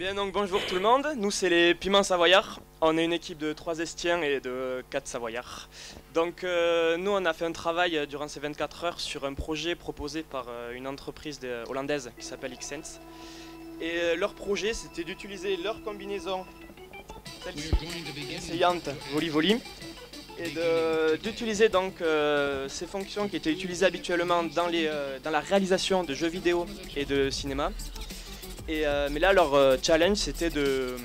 Bien, donc bonjour tout le monde, nous c'est les Piments Savoyards, on est une équipe de 3 Estiens et de 4 Savoyards. Donc nous on a fait un travail durant ces 24 heures sur un projet proposé par une entreprise hollandaise qui s'appelle Xsense. Et leur projet c'était d'utiliser leur combinaison, celle-ci, essayante Voli-Voli, et d'utiliser donc ces fonctions qui étaient utilisées habituellement dans la réalisation de jeux vidéo et de cinéma. Mais là, leur challenge, c'était de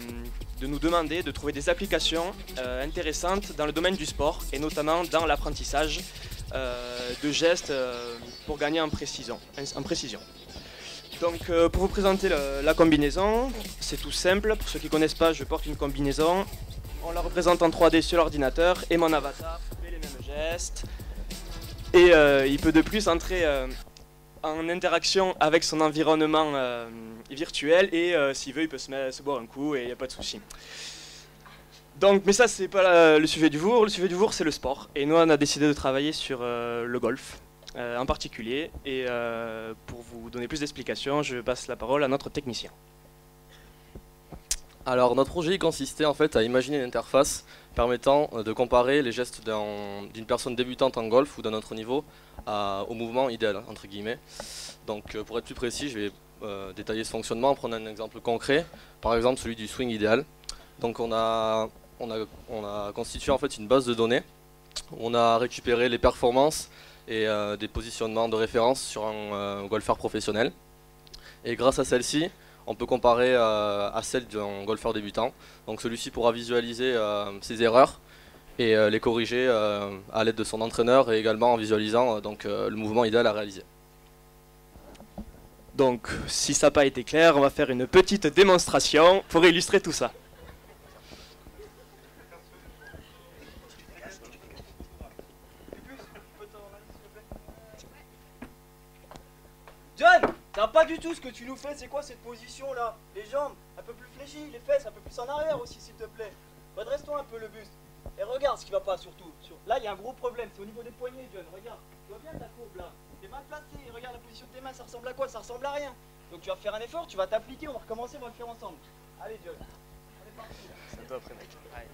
nous demander de trouver des applications intéressantes dans le domaine du sport, et notamment dans l'apprentissage de gestes pour gagner en précision. Donc, pour vous présenter la combinaison, c'est tout simple. Pour ceux qui ne connaissent pas, je porte une combinaison. On la représente en 3D sur l'ordinateur, et mon avatar fait les mêmes gestes. Et il peut de plus entrer en interaction avec son environnement virtuel, et s'il veut il peut se boire un coup et il n'y a pas de souci. Donc, mais ça c'est pas le sujet du jour. Le sujet du jour c'est le sport, et nous on a décidé de travailler sur le golf en particulier, et pour vous donner plus d'explications je passe la parole à notre technicien. Alors notre projet consistait en fait à imaginer une interface permettant de comparer les gestes d'une personne débutante en golf ou d'un autre niveau au mouvement idéal, entre guillemets. Donc pour être plus précis, je vais détailler ce fonctionnement en prenant un exemple concret, par exemple celui du swing idéal. Donc on a constitué en fait une base de données, on a récupéré les performances et des positionnements de référence sur un golfeur professionnel. Et grâce à celle-ci, on peut comparer à celle d'un golfeur débutant. Donc celui-ci pourra visualiser ses erreurs et les corriger à l'aide de son entraîneur, et également en visualisant le mouvement idéal à réaliser. Donc si ça n'a pas été clair, on va faire une petite démonstration pour illustrer tout ça. John, t'as pas du tout ce que tu nous fais, c'est quoi cette position là? Les jambes un peu plus fléchies, les fesses un peu plus en arrière aussi s'il te plaît. Redresse-toi un peu le buste. Et regarde ce qui va pas surtout. Là il y a un gros problème, c'est au niveau des poignets John, regarde. Tu vois bien ta courbe là, t'es mal placé, regarde la position de tes mains, ça ressemble à quoi? Ça ressemble à rien. Donc tu vas faire un effort, tu vas t'appliquer, on va recommencer, on va le faire ensemble. Allez John, on est parti. C'est toi après mec. Allez.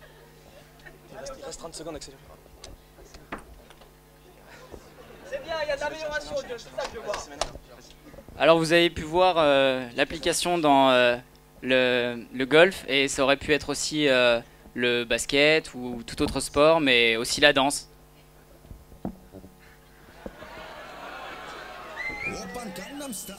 Il reste 30 secondes, accélère. C'est bien, il y a de l'amélioration John, c'est ça que je vois. Alors vous avez pu voir l'application dans le golf, et ça aurait pu être aussi le basket ou tout autre sport, mais aussi la danse. Oppan Gangnam Style.